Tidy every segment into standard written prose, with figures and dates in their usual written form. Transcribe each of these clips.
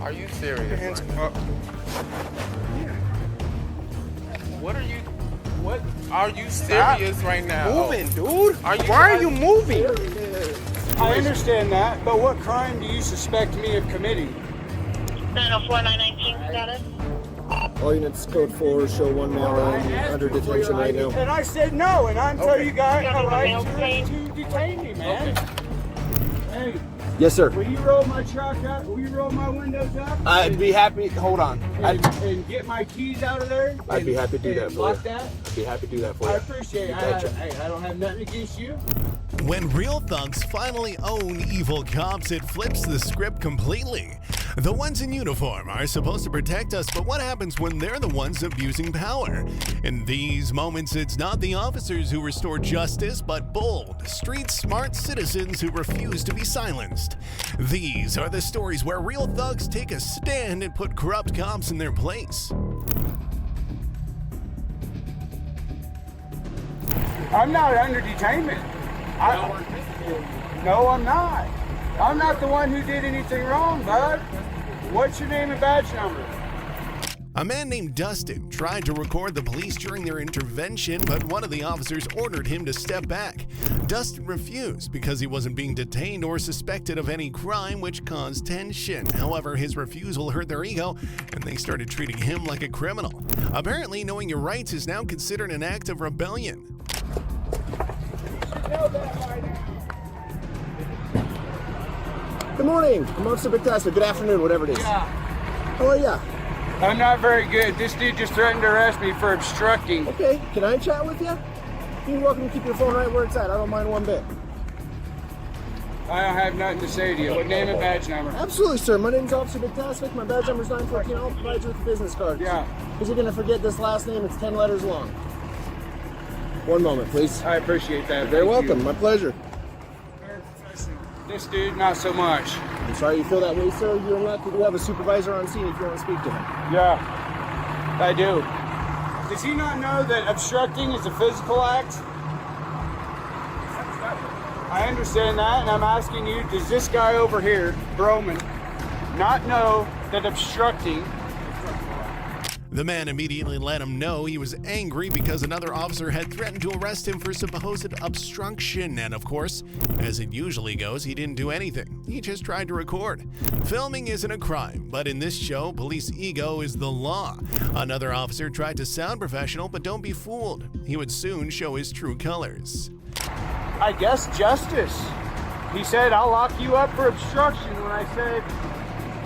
Are you serious? Hands Right? up. What are you serious right now? Moving, dude. Are you- Why are you moving? I understand that, but what crime do you suspect me of committing? 904-919 status. All units code 4, show 1 male under detention right now. And I said no, and until you got Got a a right male plane. to detain me, man. Hey, Yes, sir. will you roll my truck up? Will you roll my windows up? I'd be happy. Hold on. And get my keys out of there? I'd be happy to do that for lock you. that? I'd be happy to do that for I you. appreciate You it. betcha. I don't have nothing against you. When real thugs finally own evil cops, it flips the script completely. The ones in uniform are supposed to protect us, but what happens when they're the ones abusing power? In these moments, it's not the officers who restore justice, but bold, street-smart citizens who refuse to be silenced. These are the stories where real thugs take a stand and put corrupt cops in their place. I'm not under detainment. No, I'm not. I'm not the one who did anything wrong, bud. What's your name and badge number? A man named Dustin tried to record the police during their intervention, but one of the officers ordered him to step back. Dustin refused because he wasn't being detained or suspected of any crime, which caused tension. However, his refusal hurt their ego, and they started treating him like a criminal. Apparently, knowing your rights is now considered an act of rebellion. Good morning. I'm Officer Bictastic. Good afternoon, whatever it is. Yeah. How are ya? I'm not very good. This dude just threatened to arrest me for obstructing. Okay, can I chat with you? You're welcome to keep your phone right where it's at. I don't mind one bit. I don't have nothing to say to you. What name and badge number? Absolutely, sir. My name's Officer Bictastic. My badge number's 914. I'll provide you with a business card. Yeah. Because you're going to forget this last name. It's 10 letters long. One moment, please. I appreciate that. You're very Thank welcome. you. My pleasure. This dude, not so much. I'm sorry you feel that way, sir. You're lucky to have a supervisor on scene if you want to speak to him. Yeah, I do. Does he not know that obstructing is a physical act? I understand that, and I'm asking you, does this guy over here, Broman, not know that obstructing... The man immediately let him know he was angry because another officer had threatened to arrest him for supposed obstruction, and of course, as it usually goes, he didn't do anything. He just tried to record. Filming isn't a crime, but in this show, police ego is the law. Another officer tried to sound professional, but don't be fooled. He would soon show his true colors. I guess justice. He said, I'll lock you up for obstruction when I said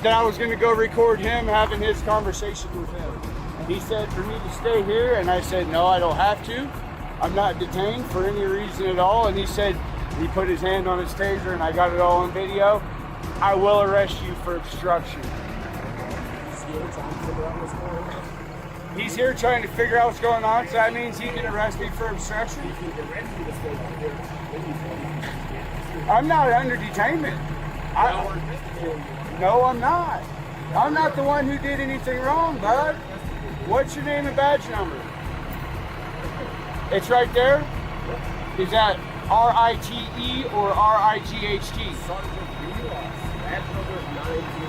that I was going to go record him having his conversation with him. He said for me to stay here, and I said, no, I don't have to. I'm not detained for any reason at all. And he said, he put his hand on his taser, and I got it all on video. I will arrest you for obstruction. He's here trying to figure out what's going on, so that means he can arrest me for obstruction? I'm not under detainment. No, I'm not. I'm not the one who did anything wrong, bud. What's your name and badge number? It's right there? Is that R-I-T-E or R-I-G-H-T?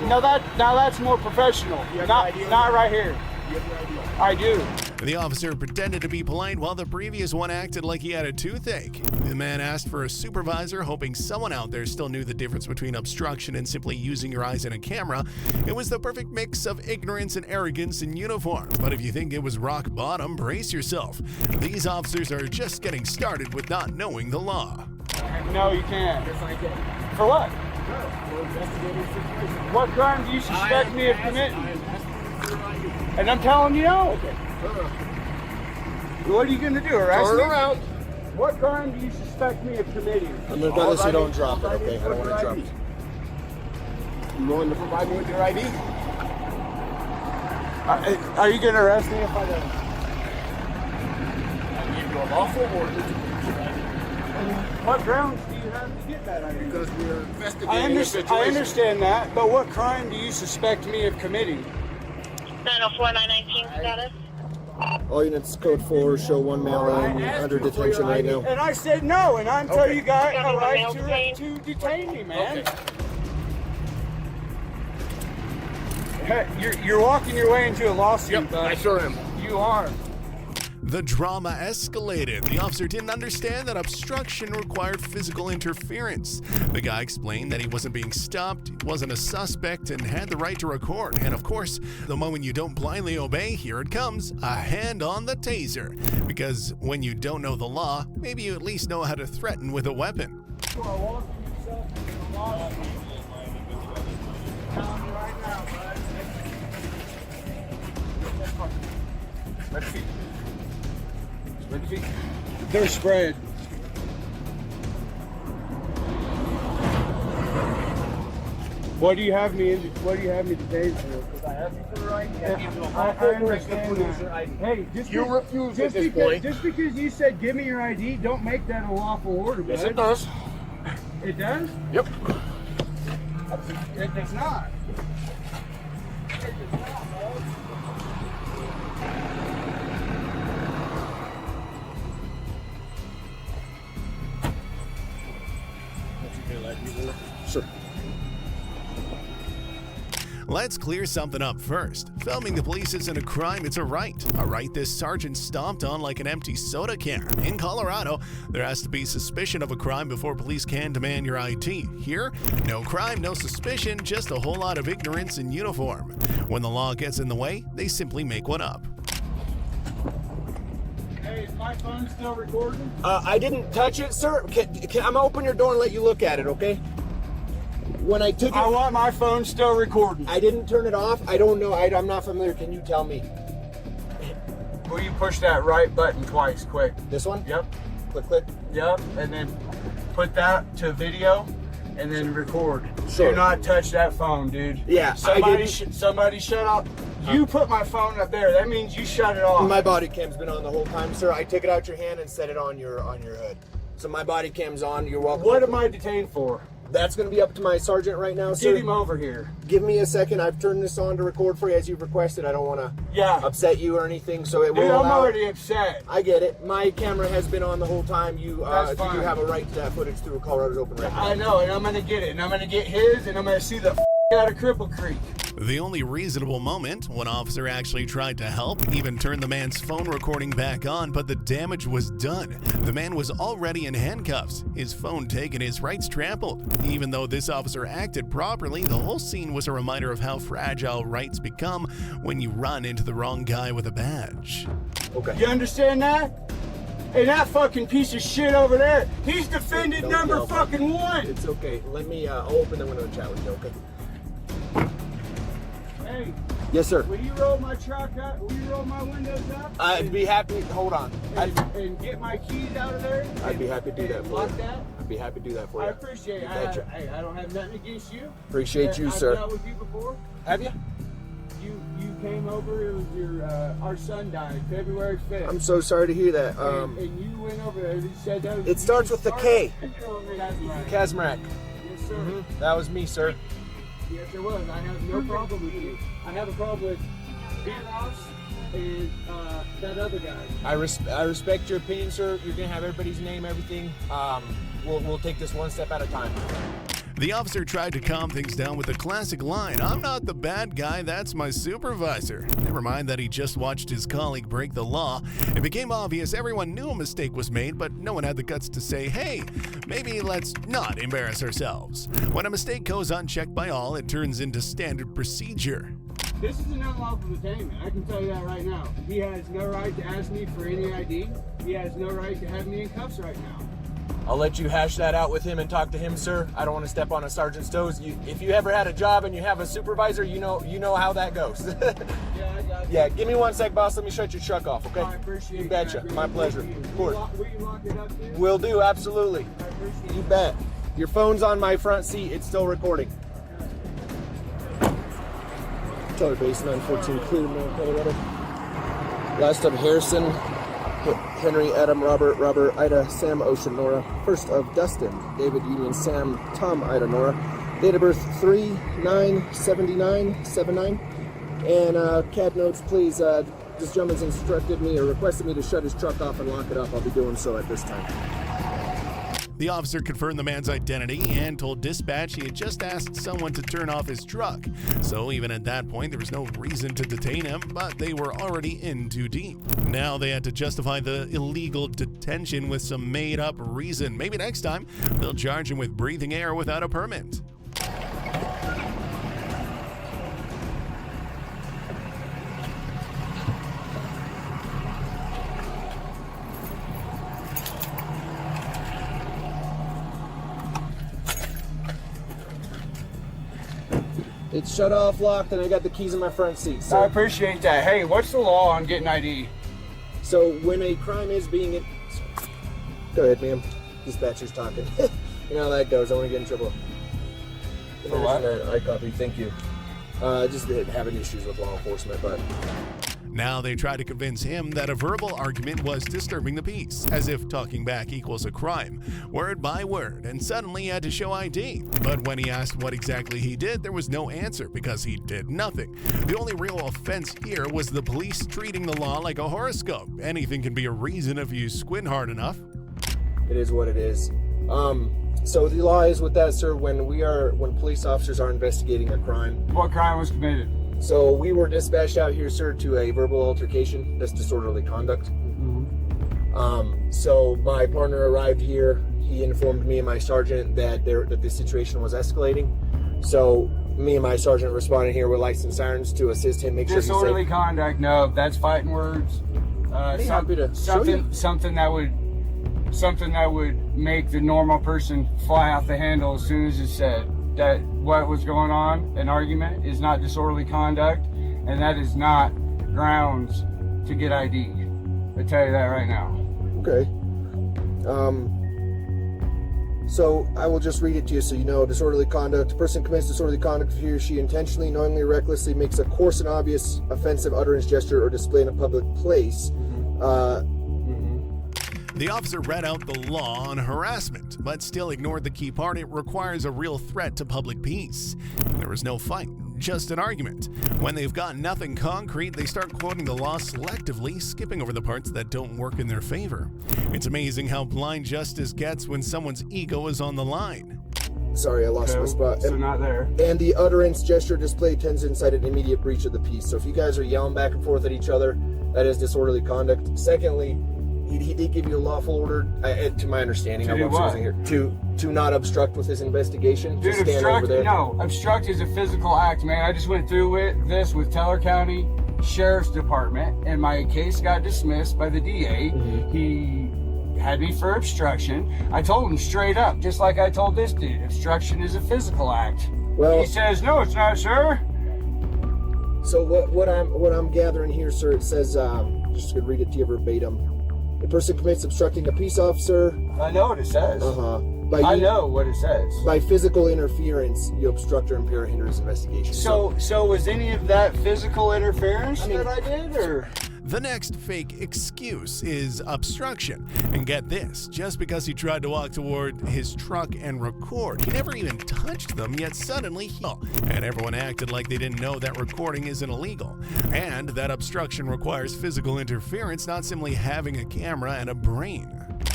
No, that's more professional. Not right here. I do. The officer pretended to be polite while the previous one acted like he had a toothache. The man asked for a supervisor, hoping someone out there still knew the difference between obstruction and simply using your eyes in a camera. It was the perfect mix of ignorance and arrogance in uniform. But if you think it was rock bottom, brace yourself. These officers are just getting started with not knowing the law. No, you can't. Yes, I can. For what? We're investigating the situation. What crime do you suspect me of committing? And I'm telling you no. Okay. What are you going to do, arrest Turn me? around. What crime do you suspect me of committing? I'm going to go this you don't drop it, okay? I don't want to drop it. You willing to provide me with your ID? Are you going to arrest me if I don't? I gave you a lawful order to What grounds do you have to get that ID? because we're investigating I the situation. understand that, but what crime do you suspect me of committing? 904-919 status. All units code 4, show 1 male under detention right now. And I said no, and until you got Got a a right male plane. to detain me, man. You're walking your way into a lawsuit, Yep, bud. I sure am. You are. The drama escalated. The officer didn't understand that obstruction required physical interference. The guy explained that he wasn't being stopped, wasn't a suspect, and had the right to record. And of course, the moment you don't blindly obey, here it comes, a hand on the taser. Because when you don't know the law, maybe you at least know how to threaten with a weapon. You are walking yourself into a lawsuit. Telling you right now, bud. Spread your feet. Spread your feet. They're spread. What do you have me to pay for? Because I have you for the right. I understand that. Hey, You refuse at this point. Just because you said give me your ID, don't make that a lawful order, bud. Yes, it does. It does? Yep. It does not. Sure. Let's clear something up first. Filming the police isn't a crime, it's a right. A right this sergeant stomped on like an empty soda can. In Colorado, there has to be suspicion of a crime before police can demand your ID. Here, no crime, no suspicion, just a whole lot of ignorance in uniform. When the law gets in the way, they simply make one up. Hey, is my phone still recording? I didn't touch it, sir. I'm gonna open your door and let you look at it, okay? When I took it, I want my phone still recording. I didn't turn it off. I don't know. I'm not familiar. Can you tell me? Will you push that right button twice, quick? This one? Yep, Click, click. yep, and then put that to video, and then record. Sure. Do not touch that phone, dude. Yeah, I didn't. Somebody shut off. You put my phone up there. That means you shut it off. My body cam's been on the whole time, sir. I took it out your hand and set it on your hood. So my body cam's on. You're welcome. What am I detained for? That's going to be up to my sergeant right now, sir. Get him over here. Give me a second. I've turned this on to record for you as you've requested. I don't want to Yeah. upset you or anything, so it will Dude, I'm allow. already upset. I get it. My camera has been on the whole time. You That's you fine. have a right to that footage through Colorado's open record. I know, and I'm gonna get it, and I'm gonna get his, and I'm gonna see the out of Cripple Creek. The only reasonable moment, one officer actually tried to help, even turned the man's phone recording back on, but the damage was done. The man was already in handcuffs, his phone taken, his rights trampled. Even though this officer acted properly, the whole scene was a reminder of how fragile rights become when you run into the wrong guy with a badge. Okay. You understand that? And that fucking piece of shit over there, he's defendant Don't number yell. fucking one. It's okay. Let me. I'll open the window and chat with you. Okay. Hey, Yes, sir. will you roll my truck up? Will you roll my windows up? I'd be happy. Hold on. and get my keys out of there? I'd be happy to do that for Lock you. that? I'd be happy to do that for you. I appreciate it. You betcha. I don't have nothing against you. Appreciate you, I've sir. dealt with you before. Have you? You came over. It was your our son died February 5th. I'm so sorry to hear that. and you went over there. You said that was, It starts with the K. Kazmarek. Kazmarek. Yes, sir. That was me, sir. Yes, it was. I have no problem with you. I have a problem with Ross and that other guy. I respect your opinion, sir. You're gonna have everybody's name, everything. We'll take this one step at a time. The officer tried to calm things down with the classic line, "I'm not the bad guy, that's my supervisor." Never mind that he just watched his colleague break the law. It became obvious everyone knew a mistake was made, but no one had the guts to say, hey, maybe let's not embarrass ourselves. When a mistake goes unchecked by all, it turns into standard procedure. This is an unlawful detainment. I can tell you that right now. He has no right to ask me for any ID. He has no right to have me in cuffs right now. I'll let you hash that out with him and talk to him, sir. I don't want to step on a sergeant's toes. If you ever had a job and you have a supervisor, you know how that goes. Yeah, I got you. Yeah, give me 1 sec, boss. Let me shut your truck off, okay? I appreciate You betcha. that. My pleasure. Thank you. Of course. Will you lock it up, dude? Will do, absolutely. I appreciate You it. bet. Your phone's on my front seat. It's still recording. Teller base 914 Cleveland, Colorado. Last of Harrison, Henry, Adam, Robert, Ida, Sam, Ocean, Nora. First of Dustin, David, Union, Sam, Tom, Ida, Nora. Date of birth 3/9/79/79. And cab notes, please. This gentleman's instructed me or requested me to shut his truck off and lock it up. I'll be doing so at this time. The officer confirmed the man's identity and told dispatch he had just asked someone to turn off his truck. So even at that point, there was no reason to detain him, but they were already in too deep. Now they had to justify the illegal detention with some made-up reason. Maybe next time, they'll charge him with breathing air without a permit. It's shut off, locked, and I got the keys in my front seat. I So, appreciate that. Hey, what's the law on getting ID? so when a crime is being... Go ahead, ma'am. Dispatcher's talking. You know how that goes. I want to get in trouble. For what? I copy. Thank you. Just having issues with law enforcement, but... Now they try to convince him that a verbal argument was disturbing the peace, as if talking back equals a crime, word by word, and suddenly he had to show ID. But when he asked what exactly he did, there was no answer because he did nothing. The only real offense here was the police treating the law like a horoscope. Anything can be a reason if you squint hard enough. It is what it is. So the law is with that, sir, when police officers are investigating a crime. What crime was committed? So we were dispatched out here, sir, to a verbal altercation. That's disorderly conduct. So my partner arrived here. He informed me and my sergeant that the situation was escalating. So me and my sergeant responded here with lights and sirens to assist him, make sure he's safe. Disorderly conduct, no, that's fighting words. Be happy to show you. Something that would make the normal person fly off the handle as soon as it's said. That what was going on, an argument, is not disorderly conduct, and that is not grounds to get ID. I tell you that right now. Okay. So I will just read it to you so you know. Disorderly conduct. A person commits disorderly conduct if he or she intentionally, knowingly, recklessly makes a coarse and obvious offensive utterance, gesture, or display in a public place. The officer read out the law on harassment, but still ignored the key part. It requires a real threat to public peace. There was no fight, just an argument. When they've got nothing concrete, they start quoting the law selectively, skipping over the parts that don't work in their favor. It's amazing how blind justice gets when someone's ego is on the line. Sorry, I lost my spot. So not there. And the utterance, gesture, display tends to incite an immediate breach of the peace. So if you guys are yelling back and forth at each other, that is disorderly conduct. Secondly, he did give you a lawful order, to my understanding. To do what? Here, to not obstruct with his investigation. Dude, Just stand over there. No, obstruct is a physical act, man. I just went through this with Teller County Sheriff's Department, and my case got dismissed by the DA. He had me for obstruction. I told him straight up, just like I told this dude, obstruction is a physical act. Well, he says, no, it's not, sir. So what I'm gathering here, sir, it says, just gonna read it to you verbatim. A person commits obstructing a peace officer. I know what it says. I know what it says. By physical interference, you obstruct or impair or hinder his investigation. So was any of that physical interference that I did, or? The next fake excuse is obstruction. And get this, just because he tried to walk toward his truck and record, he never even touched them, yet suddenly and everyone acted like they didn't know that recording isn't illegal. And that obstruction requires physical interference, not simply having a camera and a brain.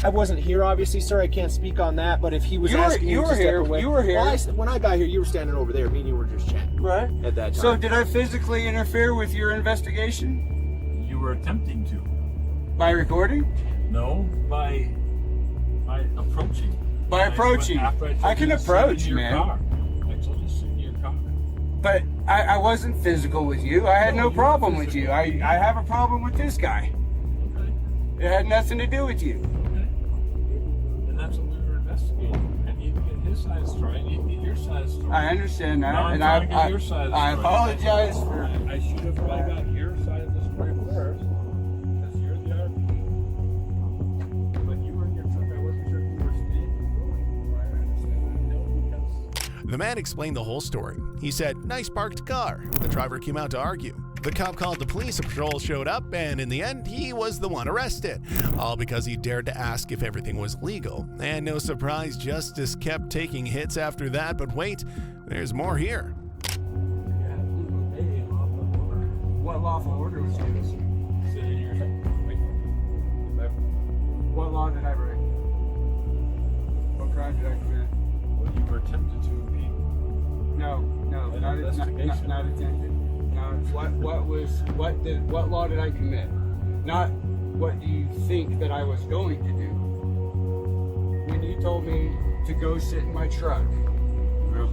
I wasn't here, obviously, sir. I can't speak on that. But if he was asking you me were to here. step away, You were here. Well, when I got here, you were standing over there. Me and you were just chatting. Right. At that time. So did I physically interfere with your investigation? You were attempting to. By recording? No, by approaching. By approaching. I can approach, man. Car. I told you to sit in your car. But I wasn't physical with you. I had no problem with you. I have a problem with this guy. Okay. It had nothing to do with you. Okay. And that's what we were investigating. I need to get his side of the story. I need to get your side of the story. I understand that. Now I'm And trying to get your side of the I story. apologize for... I should have probably got your side of the story first, because you're the RP. But you were in your truck. I wasn't sure if you were staying or going. I understand. I know because... The man explained the whole story. He said, "Nice parked car." The driver came out to argue. The cop called the police, a patrol showed up, and in the end, he was the one arrested. All because he dared to ask if everything was legal. And no surprise, justice kept taking hits after that, but wait, there's more here. What lawful order was used? Sit in your... Wait. What law did I break? crime did I commit? Well, you were attempted to impede. No, An not investigation. not attempted. No, it's what law did I commit? Not what do you think that I was going to do? When you told me to go sit in my truck, You were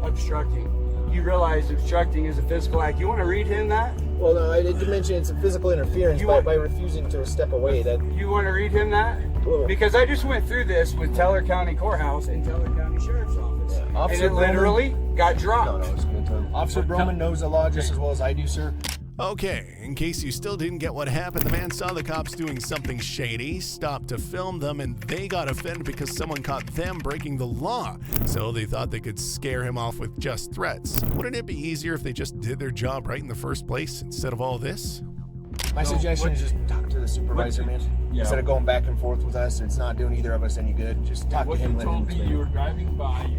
obstructing. you realize obstructing is a physical act. You want to read him that? Well, no, I did mention it's a physical interference You want- by refusing to step away. That You want to read him that? Well- Because I just went through this with Teller County Courthouse and Teller County Sheriff's Office. Yeah. And Officer it literally got no, dropped. it's good time. Officer Broman knows the law just as well as I do, sir. Okay, in case you still didn't get what happened, the man saw the cops doing something shady, stopped to film them, and they got offended because someone caught them breaking the law. So they thought they could scare him off with just threats. Wouldn't it be easier if they just did their job right in the first place instead of all this? My suggestion is just talk to the supervisor, man. Yeah. Instead of going back and forth with us, it's not doing either of us any good. Just talk to What him. you Let him told me, explain. you were driving by.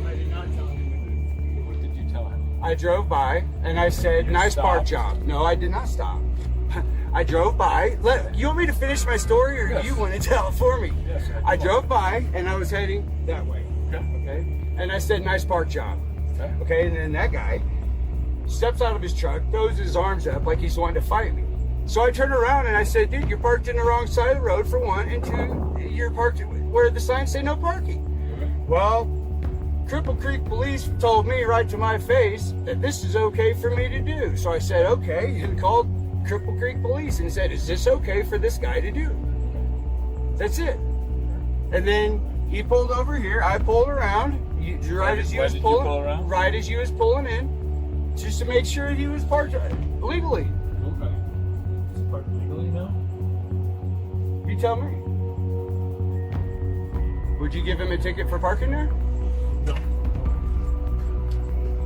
I did not tell him. What did you tell him? I drove by and I said, You nice park stopped? job. No, I did not stop. I drove by. You want me to finish my story or Yes. you want to tell it for me? Yes, I drove by and I was heading that way. Okay? And I said, nice park job. Okay. Okay, and then that guy steps out of his truck, throws his arms up like he's wanting to fight me. So I turned around and I said, dude, you're parked in the wrong side of the road for one, and two, you're parked where the signs say no parking. Well, Cripple Creek Police told me right to my face that this is okay for me to do. So I said, okay, and called Cripple Creek Police and said, is this okay for this guy to do? That's it. And then he pulled over here, I pulled around, right as you Why was did you pulling, pull around? right as you was pulling in, just to make sure he was parked legally. Okay. Is it parked legally now? You tell me. Would you give him a ticket for parking there? No.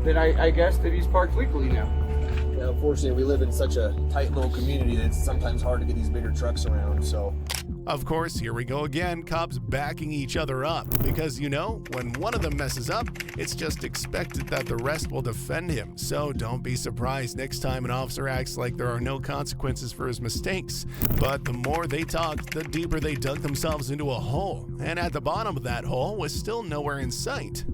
Then I guess that he's parked legally now. Yeah, unfortunately, we live in such a tight little community that it's sometimes hard to get these bigger trucks around. So Of course, here we go again, cops backing each other up. Because, you know, when one of them messes up, it's just expected that the rest will defend him. So don't be surprised next time an officer acts like there are no consequences for his mistakes. But the more they talked, the deeper they dug themselves into a hole. And at the bottom of that hole was still nowhere in sight.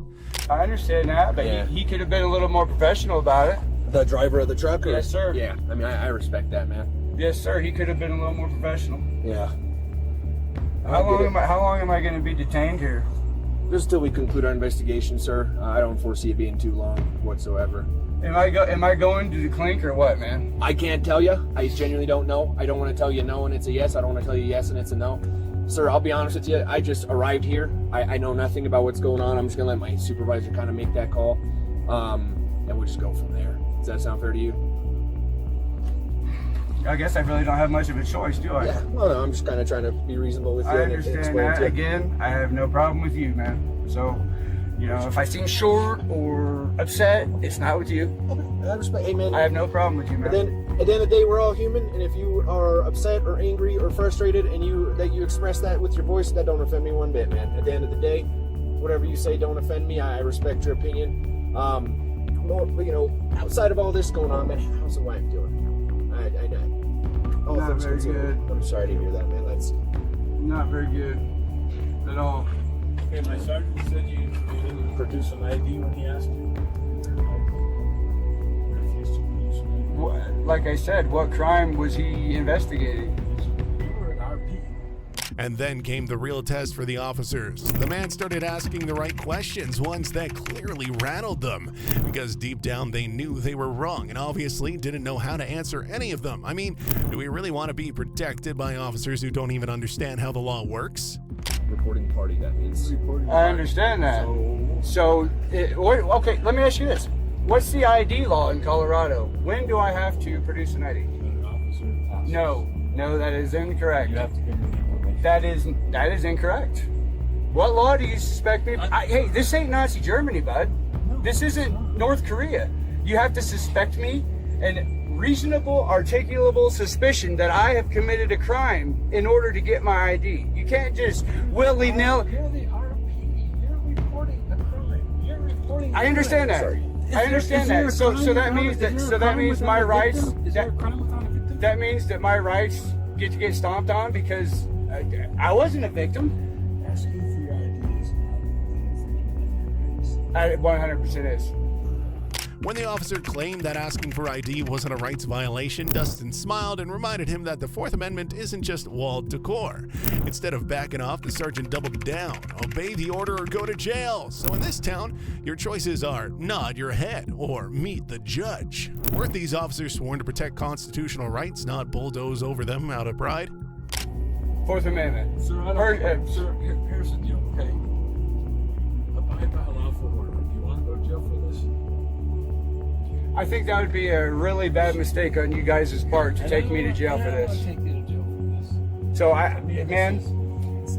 I understand that, but Yeah. he could have been a little more professional about it. the driver of the truck, or? Yes, sir. Yeah, I mean, I respect that, man. Yes, sir. He could have been a little more professional. Yeah. How long am I going to be detained here? Just till we conclude our investigation, sir. I don't foresee it being too long whatsoever. Am I going to the clink or what, man? I can't tell you. I genuinely don't know. I don't want to tell you no and it's a yes. I don't want to tell you yes and it's a no. Sir, I'll be honest with you. I just arrived here. I know nothing about what's going on. I'm just going to let my supervisor kind of make that call. And we'll just go from there. Does that sound fair to you? I guess I really don't have much of a choice, do I? Yeah. Well, no, I'm just kind of trying to be reasonable with you. I and understand explain that. to you. Again, I have no problem with you, man. So, you know, if I seem short or upset, it's not with you. Okay, I respect. Hey, man. I have no problem with you, man. And then at the end of the day, we're all human, and if you are upset or angry or frustrated, and you express that with your voice, that don't offend me one bit, man. At the end of the day, whatever you say don't offend me. I respect your opinion. More, you know, outside of all this going on, man, how's the wife doing? All Not things very considered, good. I'm sorry to hear that, man. That's Not very good at all. Okay, my sergeant said you didn't produce an ID when he asked you. You refused to produce an ID. Like I said, what crime was he investigating? You were an RP. And then came the real test for the officers. The man started asking the right questions, ones that clearly rattled them, because deep down they knew they were wrong and obviously didn't know how to answer any of them. I mean, do we really want to be protected by officers who don't even understand how the law works? reporting party. That means I understand that. Okay, let me ask you this. What's the ID law in Colorado? When do I have to produce an ID? An officer asked. No, that is incorrect. You have to give me the information. That is incorrect. What law do you suspect me? Hey, this ain't Nazi Germany, bud. This isn't North Korea. You have to suspect me and reasonable, articulable suspicion that I have committed a crime in order to get my ID. You can't just willy-nilly. You're the RP. You're reporting a crime. You're reporting. I understand that. I understand that. So that means my rights. Is there a crime without a victim? That means that my rights get to get stomped on because I wasn't a victim. It 100% is. When the officer claimed that asking for ID wasn't a rights violation, Dustin smiled and reminded him that the Fourth Amendment isn't just walled decor. Instead of backing off, the sergeant doubled down. Obey the order or go to jail. So in this town, your choices are nod your head or meet the judge. Weren't these officers sworn to protect constitutional rights, not bulldoze over them out of pride? Fourth Amendment. Sir, I don't, sir, Harrison, you okay? Abide by a lawful order. Do you want to go to jail for this? I think that would be a really bad mistake on you guys' part to take me to jail for this. Take me to jail for this. So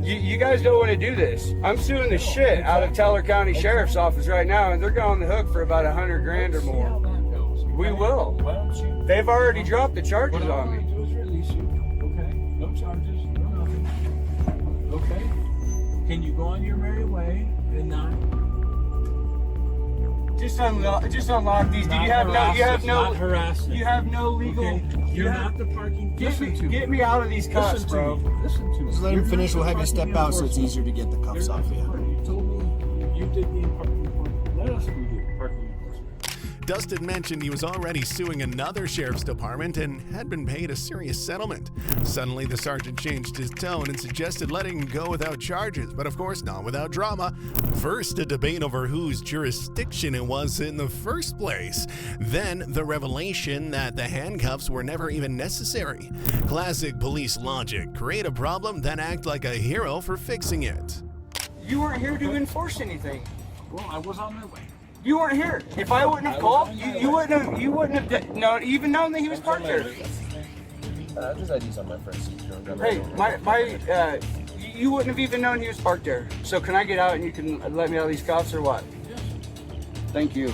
you guys don't want to do this. I'm suing the shit out of Teller County Sheriff's Office right now, and they're going on the hook for about $100,000 or See how more. that goes. We will. Why don't you? They've already dropped the charges What I'm on going me. to do is release you. Okay? No charges. No nothing. Okay? Can you go on your merry way and not? Just unlock these. Do you have no? You have no. Not harass You have no legal. Okay? You're not the parking. Get me out of these cuffs, Listen to bro. me. Listen to me. Just let him You're finish. not We'll the have you parking step out so it's enforcement. easier to get the cuffs You're off not you. the parking. You told me you did the parking enforcement. Let us do the parking enforcement. Dustin mentioned he was already suing another sheriff's department and had been paid a serious settlement. Suddenly, the sergeant changed his tone and suggested letting him go without charges, but of course not without drama. First, a debate over whose jurisdiction it was in the first place. Then, the revelation that the handcuffs were never even necessary. Classic police logic: create a problem, then act like a hero for fixing it. You weren't here to enforce anything. Well, I was on my way. You weren't here. If I wouldn't have called, you wouldn't have even known that he was parked there. Just IDs on my friend's seat. Hey, you wouldn't have even known he was parked there. So can I get out and you can let me out of these cuffs or what? Yes. Thank you.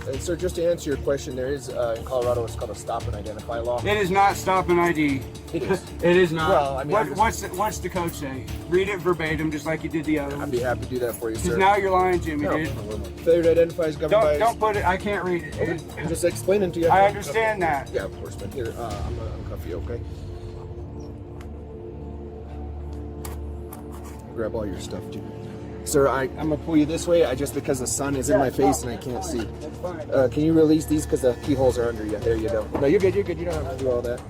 And sir, just to answer your question, there is in Colorado what's called a stop and identify law. It is not stop an ID. It is. It is not. Well, I mean, what's the code say? Read it verbatim, just like you did the other I'd one. be happy to do that for you, Because sir. now you're lying to me, No. dude. Failure to identify is governed by. Don't put it. I can't read it. I'm just explaining to you. I understand that. Yeah, of course, man. Here, I'm gonna uncuff you, okay? Grab all your stuff, too. Sir, I'm gonna pull you this way. Just because the sun is in my face and I can't see. That's fine. Can you release these because the keyholes are under you? There you go. No, you're good. You're good. You don't have to do all that.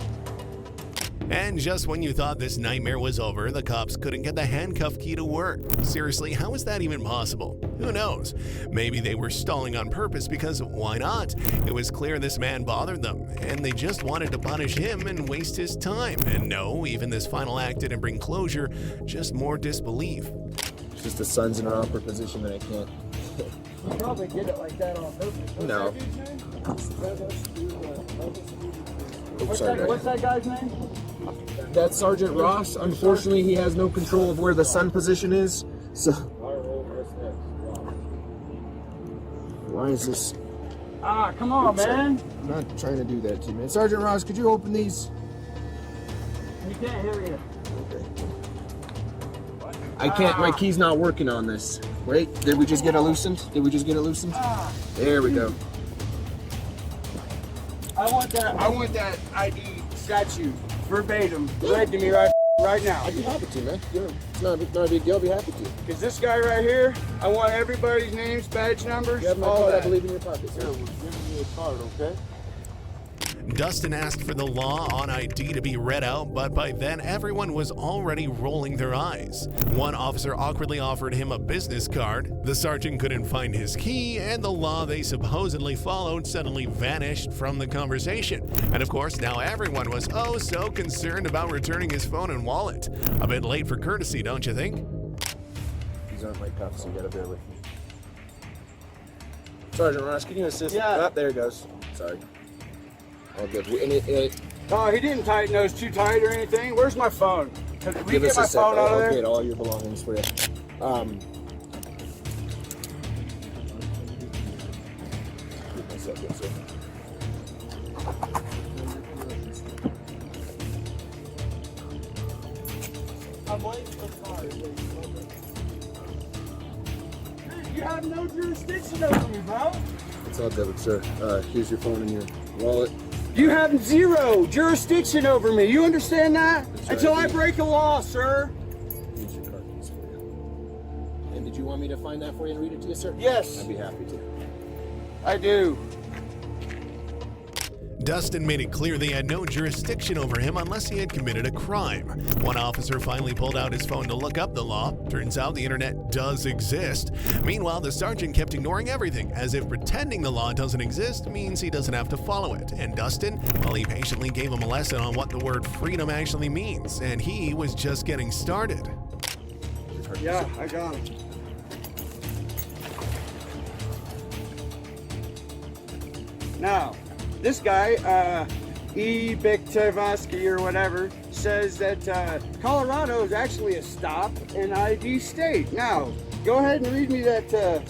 And just when you thought this nightmare was over, the cops couldn't get the handcuff key to work. Seriously, how is that even possible? Who knows? Maybe they were stalling on purpose because why not? It was clear this man bothered them, and they just wanted to punish him and waste his time. And no, even this final act didn't bring closure, just more disbelief. It's just the sun's in an awkward position that I can't. You probably did it like that on purpose. No. Oops, sorry, guys. What's that guy's name? That's Sergeant Ross. Unfortunately, he has no control of where the sun position is. So. Why is this? Come on, man. I'm not trying to do that to you, man. Sergeant Ross, could you open these? He can't hear you. Okay. I can't. My key's not working on this. Wait, did we just get it loosened? Did we just get it loosened? There we go. I want that ID statute verbatim read to me right now. I'd be happy to, man. It's not a big deal. I'd be happy to. Because this guy right here, I want everybody's names, badge numbers, You have my all card, I that. believe, in your pocket, sir. We're giving you a card, okay? Dustin asked for the law on ID to be read out, but by then everyone was already rolling their eyes. One officer awkwardly offered him a business card, the sergeant couldn't find his key, and the law they supposedly followed suddenly vanished from the conversation. And of course, now everyone was oh so concerned about returning his phone and wallet. A bit late for courtesy, don't you think? These aren't my cuffs, so you gotta bear with me. Sergeant Ross, can you assist? Yeah. There it goes. Sorry. All good. Oh, he didn't tighten those too tight or anything. Where's my phone? Can we Give get us my a sec. phone out of I'll there? get all your belongings for you. Give me a second, sir. I'm waiting for the car. You have no jurisdiction over me, bro. It's all good, sir. Here's your phone and your wallet. You have zero jurisdiction over me. You understand that? That's right, Until I dude. break a law, sir. Here's your card keys for you. find that for you and read it to you, sir? Yes. I'd be happy to. I do. Dustin made it clear they had no jurisdiction over him unless he had committed a crime. One officer finally pulled out his phone to look up the law. Turns out the internet does exist. Meanwhile, the sergeant kept ignoring everything, as if pretending the law doesn't exist means he doesn't have to follow it. And Dustin, well, he patiently gave him a lesson on what the word freedom actually means, and he was just getting started. Yeah, I got him. Now, this guy, Bektevaski or whatever, says that Colorado is actually a stop and ID state. Now, go ahead and read me that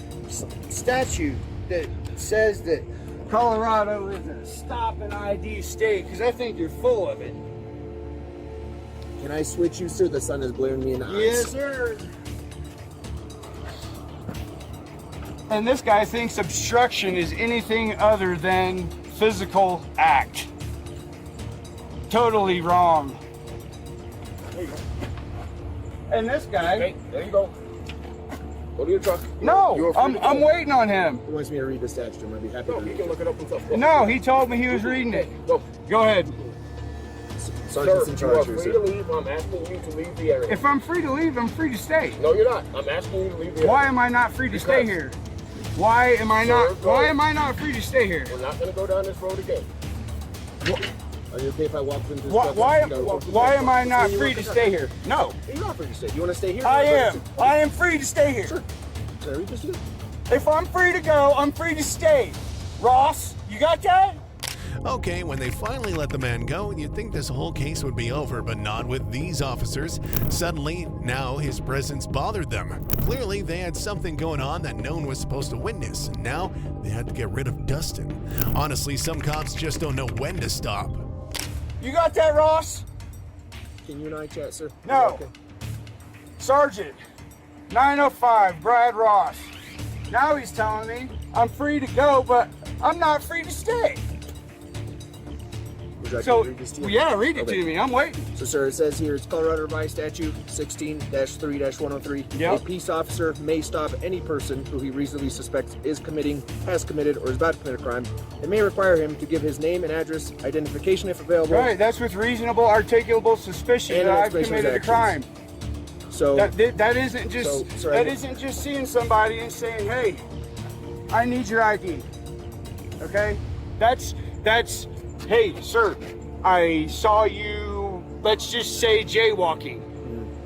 statute that says that Colorado is a stop and ID state, because I think you're full of it. Can I switch you, sir? The sun is blaring me in the eyes. Yes, sir. And this guy thinks obstruction is anything other than physical act. Totally wrong. There you go. And this guy, Okay, there you go. Go to your truck. no, You're free to go. I'm waiting on him. He wants me to read the statute. I'd be happy to No, read you it. can look it up himself. Go. No, he told me he was reading it. Go. Go ahead. Sergeant's in Sir, you are charge here, free sir. to leave. I'm asking you to leave the area. If I'm free to leave, I'm free to stay. No, you're not. I'm asking you to leave the area. Why am I not free to stay Because- here? Why am I Sir, not? go. Why am I not free to stay here? We're not going to go down this road again. Are you okay if I walk into this Why truck? am I not You free want to to stay here? No, You're not free to stay. You want to stay here? I am. I am free to stay here. Sure. Can I read this to you? If I'm free to go, I'm free to stay. Ross, you got that? Okay, when they finally let the man go, you'd think this whole case would be over, but not with these officers. Suddenly, now his presence bothered them. Clearly, they had something going on that no one was supposed to witness, and now they had to get rid of Dustin. Honestly, some cops just don't know when to stop. You got that, Ross? Can you and I chat, sir? No. Okay. Sergeant, 905, Brad Ross. Now he's telling me I'm free to go, but I'm not free to stay. Would you like me So, to read this to you? yeah, read it Okay. to me. I'm waiting. So, sir, it says here, it's Colorado Revised Statute 16-3-103. Yep. A peace officer may stop any person who he reasonably suspects is committing, has committed, or is about to commit a crime, and may require him to give his name and address, identification if available. Right, that's with reasonable, articulable suspicion And that an I've explanation of committed a his crime. So, That isn't just So, sir, that isn't just seeing somebody and saying, "Hey, I need your ID." Okay, that's hey, sir, I saw you. Let's just say jaywalking,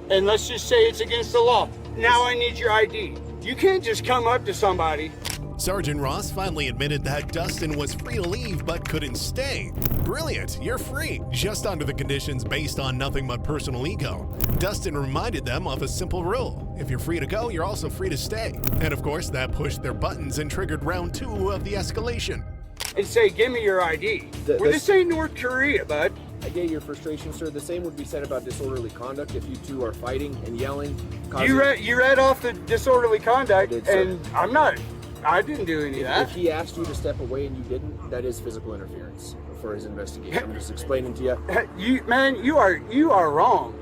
and let's just say it's against the law. Now I need your ID. You can't just come up to somebody. Sergeant Ross finally admitted that Dustin was free to leave but couldn't stay. Brilliant, you're free, just under the conditions based on nothing but personal ego. Dustin reminded them of a simple rule. If you're free to go, you're also free to stay. And of course, that pushed their buttons and triggered round 2 of the escalation. And say, "Give me your ID." This ain't North Korea, bud. I get your frustration, sir. The same would be said about disorderly conduct if you two are fighting and yelling. You read off the disorderly conduct, I did, sir. and I didn't do any of If that. he asked you to step away and you didn't, that is physical interference for his investigation. I'm just explaining to you. You are wrong.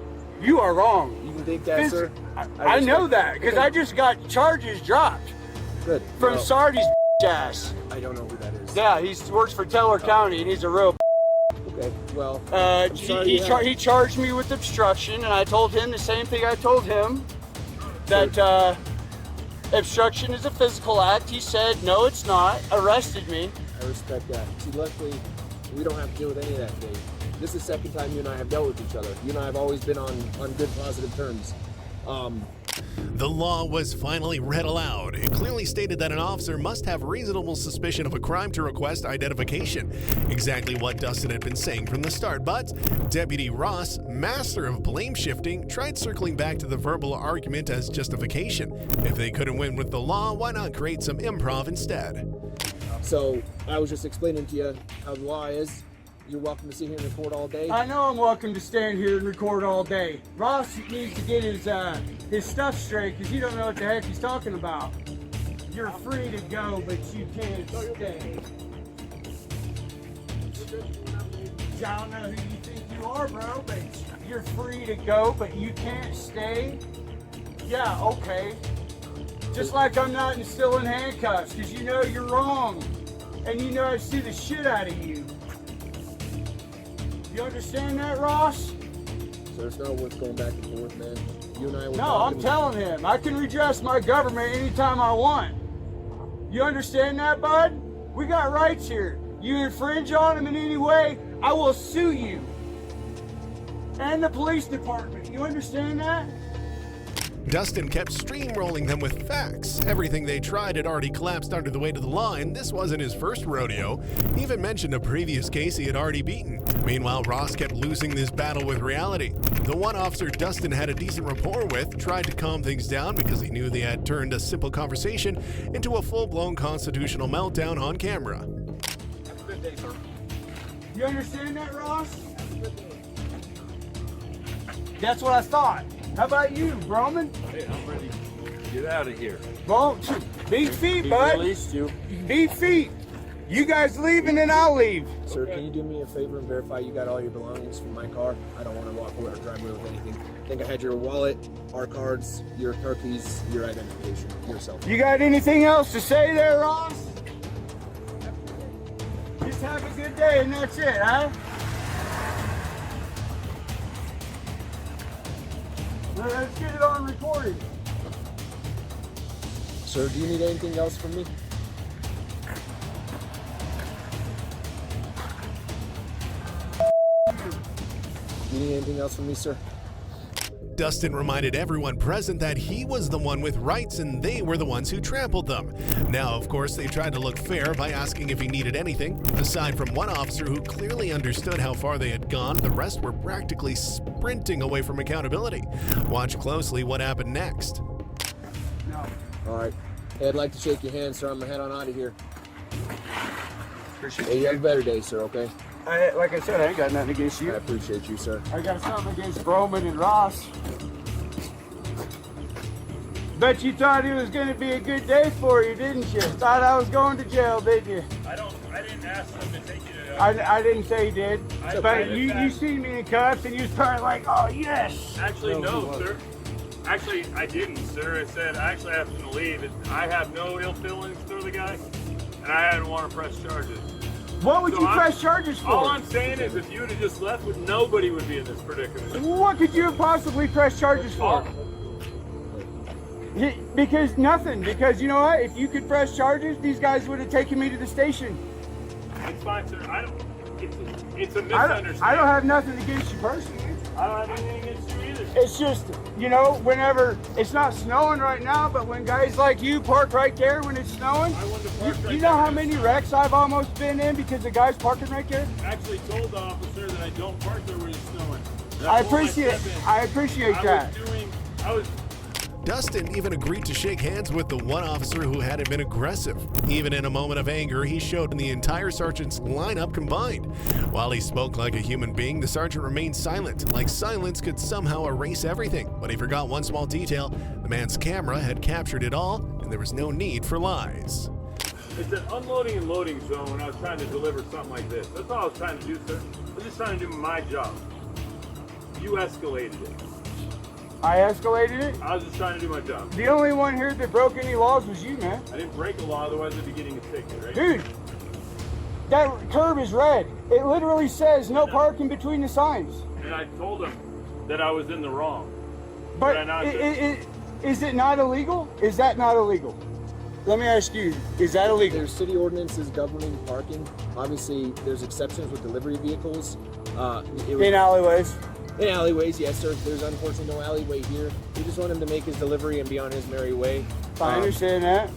You are wrong. You can think that, sir? I know respect- that because I just got charges dropped Good. from Well, Sardi's ass. I don't know who that is. Yeah, he works for Teller County and he's a real. Okay, well, I'm sorry you have- He charged me with obstruction, and I told him the same thing I told him, that obstruction is a physical act. He said, "No, it's not." Arrested me. I respect that. See, luckily, we don't have to deal with any of that today. This is the second time you and I have dealt with each other. You and I have always been on good, positive terms. The law was finally read aloud. It clearly stated that an officer must have reasonable suspicion of a crime to request identification. Exactly what Dustin had been saying from the start, but Deputy Ross, master of blame shifting, tried circling back to the verbal argument as justification. If they couldn't win with the law, why not create some improv instead? So, I was just explaining to you how the law is. You're welcome to sit here and record all day. I know I'm welcome to stand here and record all day. Ross needs to get his stuff straight because you don't know what the heck he's talking about. You're free to go, but you can't stay. I don't know who you think you are, bro, but you're free to go, but you can't stay. Yeah, okay. Just like I'm not still in handcuffs, because you know you're wrong. And you know I see the shit out of you. You understand that, Ross? So it's not worth going back and forth, man. You and I were No, I'm talking. telling him. I can redress my government anytime I want. You understand that, bud? We got rights here. You infringe on them in any way, I will sue you. And the police department. You understand that? Dustin kept steamrolling them with facts. Everything they tried had already collapsed under the weight of the line. This wasn't his first rodeo. He even mentioned a previous case he had already beaten. Meanwhile, Ross kept losing this battle with reality. The one officer Dustin had a decent rapport with tried to calm things down because he knew they had turned a simple conversation into a full-blown constitutional meltdown on camera. Have a good day, sir. You understand that, Ross? That's what I thought. How about you, Broman? Hey, I'm ready to get out of here. Well, beat feet, He bud. released you. Beat feet. You guys leave and then I'll leave. Sir, can you do me a favor and verify you got all your belongings from my car? I don't want to walk away or drive away with anything. I think I had your wallet, our cards, your car keys, your identification, your cell phone. You got anything else to say there, Ross? Just have a good day and that's it, huh? Well, let's get it on recording. Sir, do you need anything else from me? Do you need anything else from me, sir? Dustin reminded everyone present that he was the one with rights and they were the ones who trampled them. Now, of course, they tried to look fair by asking if he needed anything. Aside from one officer who clearly understood how far they had gone, the rest were practically sprinting away from accountability. Watch closely what happened next. No. All right. Hey, I'd like to shake your hand, sir. I'm going to head on out of here. Appreciate Hey, you have a better day, sir, okay? like I said, I ain't got nothing against I you. appreciate you, sir. I got something against Broman and Ross. Bet you thought it was going to be a good day for you, didn't you? Thought I was going to jail, did you? I didn't ask them to take you to. I didn't say you did. I- But I- you see me in cuffs and you started like, oh yes. Actually, no, sir. Actually, I didn't, sir. I said I actually have to leave. I have no ill feelings for the guy, and I didn't want to press charges. What would So you I'm- press charges for? All I'm saying is, if you would have just left, nobody would be in this predicament. What could you have possibly pressed charges for? Because nothing. Because you know what? If you could press charges, these guys would have taken me to the station. It's fine, sir. It's a I misunderstanding. don't have nothing against you personally. I don't have anything against you either. It's just, you know, whenever it's not snowing right now, but when guys like you park right there when it's snowing, I wanted to park right you know there. how many wrecks I've almost been in because the guy's parking right there? I actually told the officer that I don't park there when it's snowing. And I told my appreciate step-in, I appreciate that. I was Dustin even agreed to shake hands with the one officer who hadn't been aggressive. Even in a moment of anger, he showed the entire sergeant's lineup combined. While he spoke like a human being, the sergeant remained silent, like silence could somehow erase everything. But he forgot one small detail: the man's camera had captured it all, and there was no need for lies. It's an unloading and loading zone when I was trying to deliver something like this. That's all I was trying to do, sir. I was just trying to do my job. You escalated it. I escalated it. I was just trying to do my job. The only one here that broke any laws was you, man. I didn't break a law, otherwise I'd be getting a ticket, right? Dude, that curb is red. It literally says no parking between the signs. And I told him that I was in the wrong. But Did I not is it not illegal? Is that not illegal? Let me ask you, is that illegal? There's city ordinances governing parking. Obviously, there's exceptions with delivery vehicles. In alleyways. In alleyways, yes, sir. There's unfortunately no alleyway here. We just want him to make his delivery and be on his merry way. I understand that.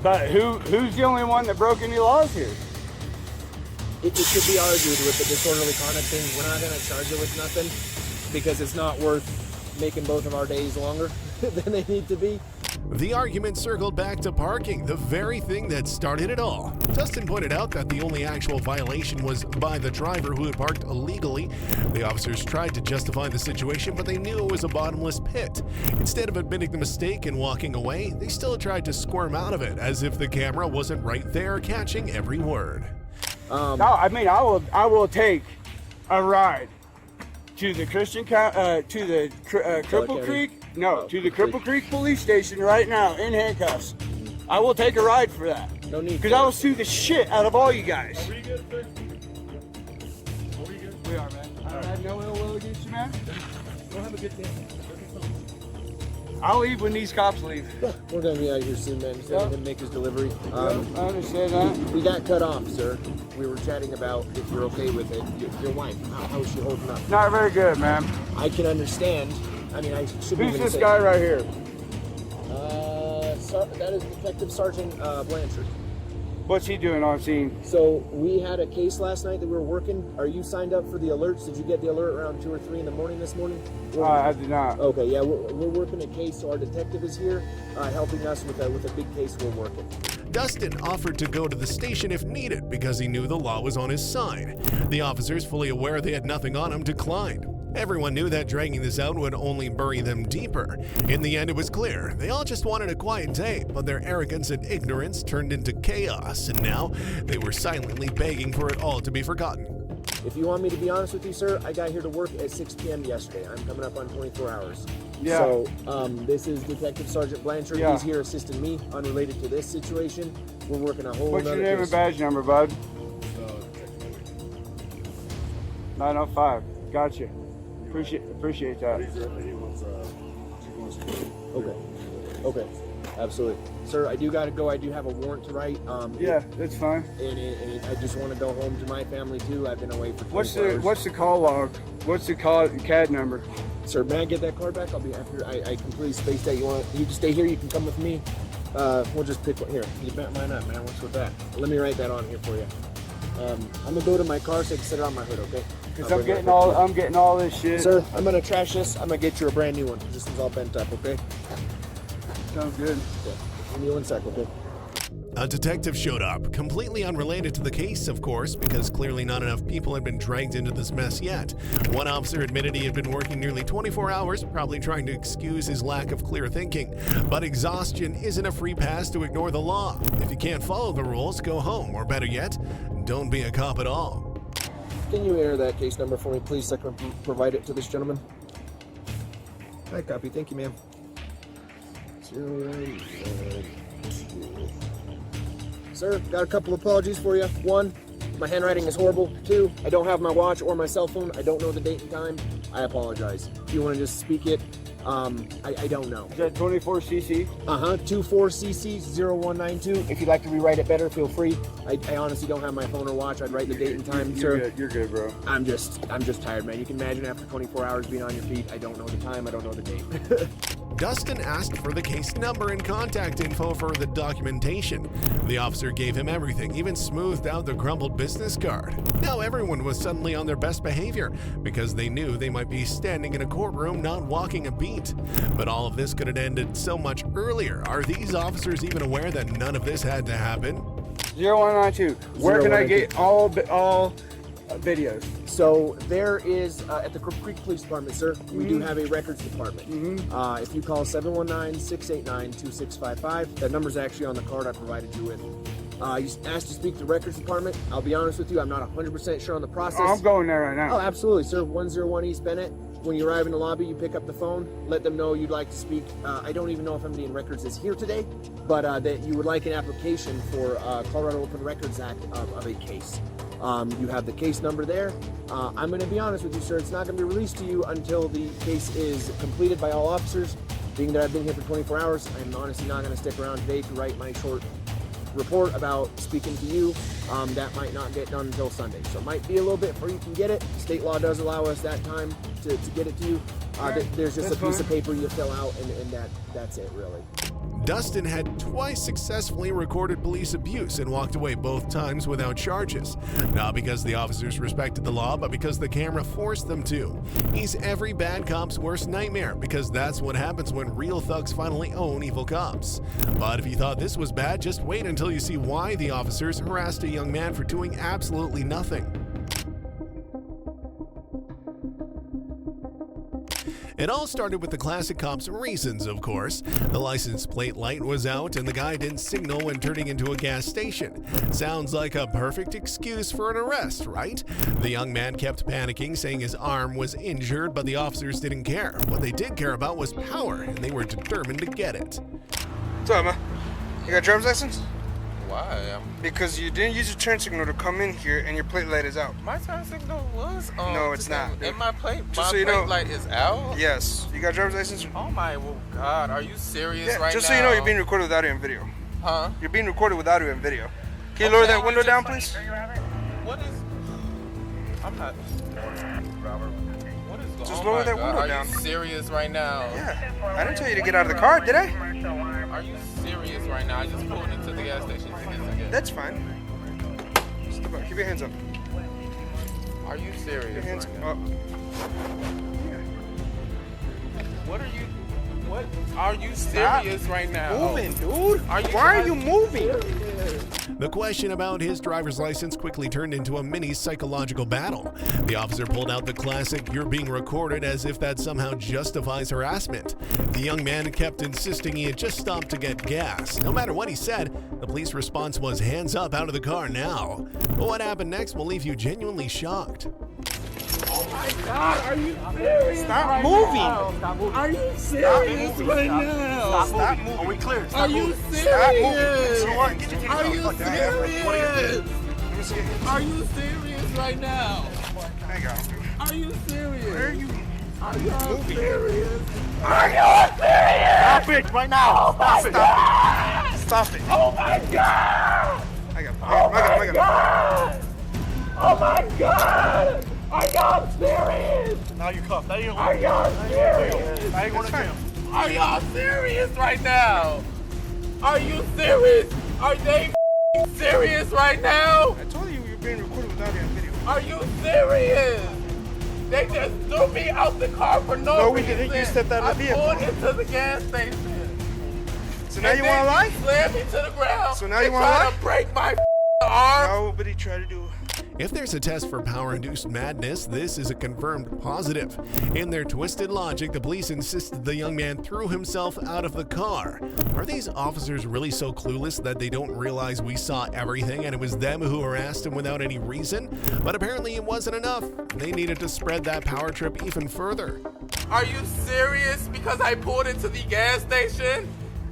But who's the only one that broke any laws here? It could be argued with the disorderly conduct thing. We're not going to charge it with nothing because it's not worth making both of our days longer than they need to be. The argument circled back to parking, the very thing that started it all. Dustin pointed out that the only actual violation was by the driver who had parked illegally. The officers tried to justify the situation, but they knew it was a bottomless pit. Instead of admitting the mistake and walking away, they still tried to squirm out of it, as if the camera wasn't right there catching every word. No, I mean I will take a ride to the Cripple Creek No, Oh, to the Cripple Creek Police Station right now in handcuffs. I will take a ride for that. No need. Because I will sue the shit out of all you guys. Are we good, sir? Are we good? We are, man. I have no ill will against you, man. Go have a good day. I'll leave when these cops leave. We're gonna be out of here soon, man. He's gonna make his delivery. I understand that. We got cut off, sir. We were chatting about if you're okay with it. Your wife, how is she holding up? Not very good, man. I can understand. I mean, I should be. Who's this guy right here? That is Detective Sergeant Blanchard. What's he doing on scene? So we had a case last night that we were working. Are you signed up for the alerts? Did you get the alert around 2 or 3 in the morning this morning? I did not. Okay, yeah, we're working a case. So our detective is here, helping us with a big case we're working. Dustin offered to go to the station if needed because he knew the law was on his side. The officers, fully aware they had nothing on him, declined. Everyone knew that dragging this out would only bury them deeper. In the end, it was clear. They all just wanted a quiet day, but their arrogance and ignorance turned into chaos, and now they were silently begging for it all to be forgotten. If you want me to be honest with you, sir, I got here to work at 6 p.m. yesterday. I'm coming up on 24 hours. Yeah. So this is Detective Sergeant Blanchard. Yeah. He's here assisting me, unrelated to this situation. We're working a whole What's your nother name case. and badge number, bud? 905. Gotcha. Appreciate that. Okay. Absolutely. Sir, I do got to go. I do have a warrant to write. Yeah, that's fine. And I just want to go home to my family too. I've been away for 24 hours. What's the call log? What's the call CAD number? Sir, may I get that card back? I'll be after. I completely spaced out. You just stay here. You can come with me. We'll just pick one here. You bet mine up, man. What's with that? Let me write that on here for you. I'm gonna go to my car so I can set it on my hood, okay? Cause I'm getting all this shit. Sir, I'm gonna trash this. I'm gonna get you a brand new one. This one's all bent up, okay? Sounds good. Okay. Give me 1 sec, okay? A detective showed up, completely unrelated to the case, of course, because clearly not enough people had been dragged into this mess yet. One officer admitted he had been working nearly 24 hours, probably trying to excuse his lack of clear thinking. But exhaustion isn't a free pass to ignore the law. If you can't follow the rules, go home, or better yet, don't be a cop at all. Can you enter that case number for me, please, so I can provide it to this gentleman? I copy. Thank you, ma'am. 0192. Sir, got a couple apologies for you. 1, my handwriting is horrible. 2, I don't have my watch or my cell phone. I don't know the date and time. I apologize. If you want to just speak it, I don't know. Is that 24cc? 24cc0192. If you'd like to rewrite it better, feel free. I honestly don't have my phone or watch. I'd write the date and time, sir. You're good, bro. I'm just tired, man. You can imagine after 24 hours being on your feet, I don't know the time, I don't know the date. Dustin asked for the case number and contact info for the documentation. The officer gave him everything, even smoothed out the crumpled business card. Now everyone was suddenly on their best behavior because they knew they might be standing in a courtroom not walking a beat. But all of this could have ended so much earlier. Are these officers even aware that none of this had to happen? 0192. Where can I get all videos? So there is, at the Creek Police Department, sir, we do have a records department. If you call 719-689-2655, that number's actually on the card I provided you with. You asked to speak to the records department. I'll be honest with you, I'm not 100% sure on the process. I'm going there right now. Oh, absolutely, sir. 101 East Bennett. When you arrive in the lobby, you pick up the phone, let them know you'd like to speak. I don't even know if anybody in records is here today, but that you would like an application for Colorado Open Records Act of a case. You have the case number there. I'm going to be honest with you, sir. It's not going to be released to you until the case is completed by all officers. Being that I've been here for 24 hours, I'm honestly not going to stick around today to write my short report about speaking to you. That might not get done until Sunday. So it might be a little bit before you can get it. State law does allow us that time to get it to you. There's just a piece of paper you fill out, and that's it, really. Dustin had twice successfully recorded police abuse and walked away both times without charges. Not because the officers respected the law, but because the camera forced them to. He's every bad cop's worst nightmare, because that's what happens when real thugs finally own evil cops. But if you thought this was bad, just wait until you see why the officers harassed a young man for doing absolutely nothing. It all started with the classic cop's reasons, of course. The license plate light was out and the guy didn't signal when turning into a gas station. Sounds like a perfect excuse for an arrest, right? The young man kept panicking, saying his arm was injured, but the officers didn't care. What they did care about was power, and they were determined to get it. What's up, man? You got a driver's license? Why? Because you didn't use your turn signal to come in here and your plate light is out. My turn signal was on. No, it's not, dude. And my plate Just so you know- light is out? Yes. You got a driver's license? Oh my God, are you serious Yeah, right just now? so you know, you're being recorded with audio and video. Huh? You're being recorded with audio and video. Can you lower that window down, please? What is... I'm not... Robert, what is going on? Just lower that window Are down. you serious right now? Yeah. I didn't tell you to get out of the car, did I? Are you serious right now? I just pulled into the gas station to get some gas. That's fine. Step up. Keep your hands up. Are you serious Keep your hands right now? up. What are you... What? Are you serious right now? Moving, dude. Are you Why are guys you moving? The question about his driver's license quickly turned into a mini psychological battle. The officer pulled out the classic "you're being recorded" as if that somehow justifies harassment. The young man kept insisting he had just stopped to get gas. No matter what he said, the police response was hands up, out of the car now. But what happened next will leave you genuinely shocked. Stop moving. Are you serious right now? Stop moving. Are we clear? Are you serious? Are you serious? Let me see it. Are you serious right now? I got him, dude. Are you serious? Where are you? Are you serious? Stop it right now. Stop it. Stop it. Oh my God! I got him. I got him. Oh my God! Are y'all serious? Now you're cuffed. Now you're Are y'all serious? Now you're going to jail. Are y'all serious right now? Are you serious? Are they serious right now? I told you you're being recorded with audio and video. Are you serious? They just threw me out the car for No, we reason. didn't. You stepped out of the vehicle. I pulled into the gas station. So now And you then want to lie? Slammed me to the ground. So now They you wanna tried lie? to break my arm. Nobody tried to do. If there's a test for power-induced madness, this is a confirmed positive. In their twisted logic, the police insisted the young man threw himself out of the car. Are these officers really so clueless that they don't realize we saw everything and it was them who harassed him without any reason? But apparently it wasn't enough. They needed to spread that power trip even further. Are you serious? Because I pulled into the gas station?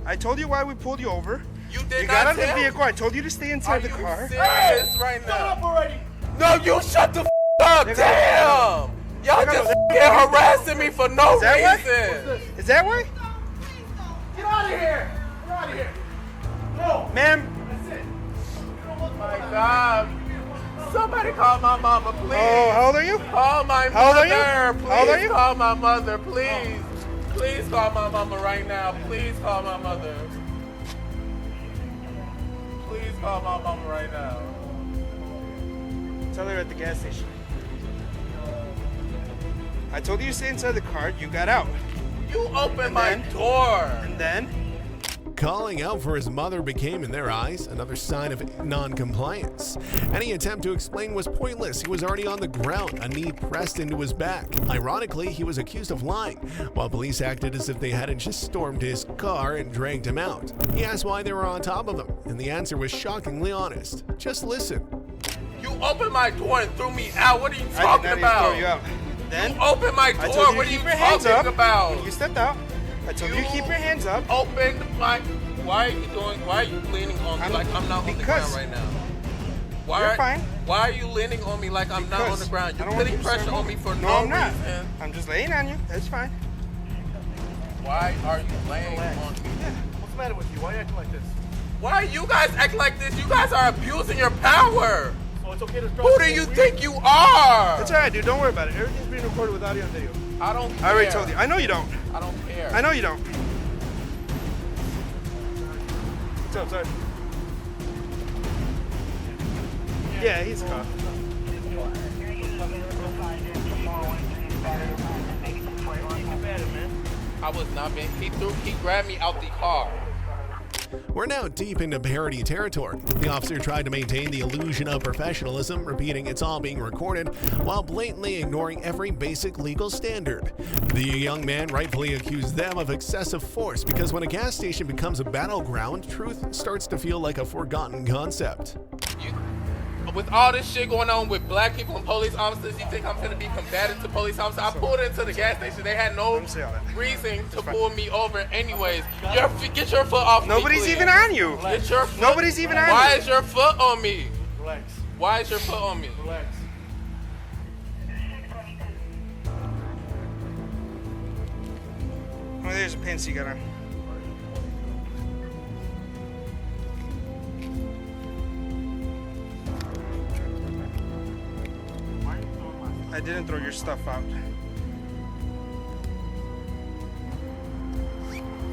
I told you why we pulled you over. You did You not got out of the tell- vehicle. I told you to stay Are inside the you car. serious right now? Stop already! No, you shut the up! Damn! Y'all just harassing me for no Is that why? reason. Is that why? Get out of here! Get out of here! No! Ma'am. That's it. Oh my God! Somebody call my mama, please. Oh, how old are you? Call my How old are you? mother. How old are Please you? call my mother, please. Please call my mama right now. Please call my mother. Please call my mama right now. Tell her at the gas station. I told you to stay inside the car. You got out. You opened my then? door. And then? Calling out for his mother became, in their eyes, another sign of non-compliance. Any attempt to explain was pointless. He was already on the ground, a knee pressed into his back. Ironically, he was accused of lying, while police acted as if they hadn't just stormed his car and dragged him out. He asked why they were on top of him, and the answer was shockingly honest. Just listen. You opened my door and threw me out. What are you I did talking not even about? throw you out. Then? You opened my I door. told you What to are you keep your hands talking up. about? When you stepped out. I told you to keep your hands up. Opened my. Why are you leaning on me like I'm not on the because- ground right now? Why You're are, fine. Why are you leaning on me like I'm not on the ground? I You're don't want putting you to pressure start on me for moving. no I'm not. reason. I'm just laying on you. That's fine. Why are you laying on me? What's the matter with you? Why are you acting like this? Why you guys act like this? You guys are abusing your power. So it's okay to Who do you think you are? It's alright, dude. Don't worry about it. Everything's being recorded with audio and video. I don't care. I already told you. I know you don't. I don't care. I know you don't. What's up, sorry? Yeah, he's a cop. I was not being. He grabbed me out the car. We're now deep into parody territory. The officer tried to maintain the illusion of professionalism, repeating it's all being recorded, while blatantly ignoring every basic legal standard. The young man rightfully accused them of excessive force because when a gas station becomes a battleground, truth starts to feel like a forgotten concept. With all this shit going on with black people and police officers, you think I'm gonna be combative to police officers? I pulled into the gas station. They had no reason to pull me over anyways. Get your foot off me, Nobody's please. even on you. Get your foot. Nobody's even on you. Why is your foot on me? Relax. Why is your foot on me? Relax. Oh, there's a pants you got on. I didn't throw your stuff out.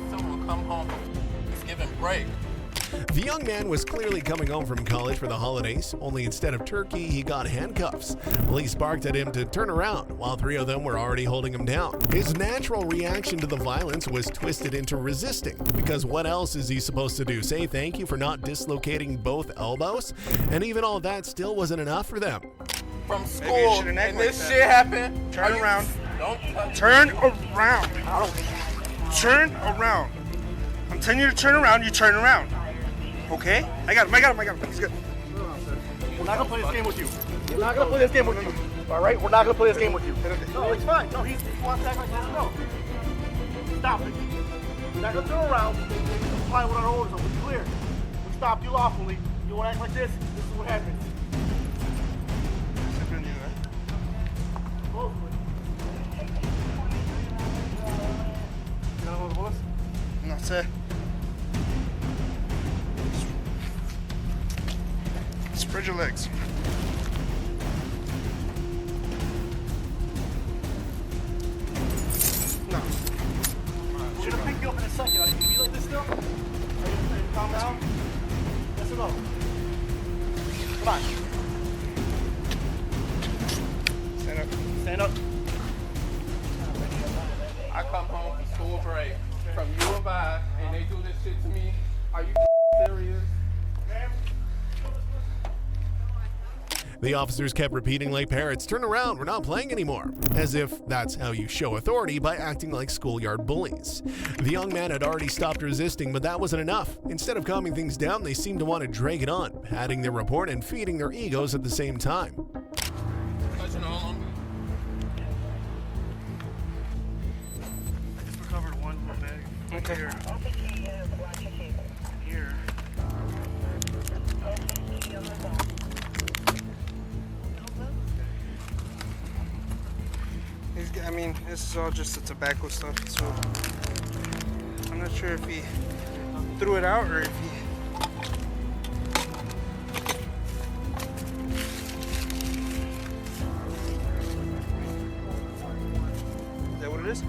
Someone come home. It's giving break. The young man was clearly coming home from college for the holidays, only instead of turkey, he got handcuffs. Police barked at him to turn around, while 3 of them were already holding him down. His natural reaction to the violence was twisted into resisting, because what else is he supposed to do? Say thank you for not dislocating both elbows? And even all that still wasn't enough for them. From Maybe you school, shouldn't act and like this that. shit happened. Turn around. Don't touch. Turn around. Turn around. I'm telling you to turn around, you turn around. Okay? I got him. He's good. We're not gonna play this game with you. We're not gonna play this game with you. All right? We're not gonna play this game with you. No, it's fine. No, he wants to act like this. No. Stop it. We're not gonna turn around. Comply with our orders. We're clear. We stopped you lawfully. You wanna act like this? This is what happens. Hopefully. You know what it was? No sé. Spread your legs. No. We're gonna pick you up in a second. Are you gonna be like this still? Are you gonna calm down? Yes or no? Come on. Stand up. Stand up. I come home from school break from U of I, and they do this shit to me. Are you serious? The officers kept repeating like parrots, turn around, we're not playing anymore. As if that's how you show authority, by acting like schoolyard bullies. The young man had already stopped resisting, but that wasn't enough. Instead of calming things down, they seemed to want to drag it on, adding their report and feeding their egos at the same time. Touching all on me. I just recovered one bag. Okay. Here. I mean, this is all just the tobacco stuff, so I'm not sure if he threw it out or if he... Is that what it is?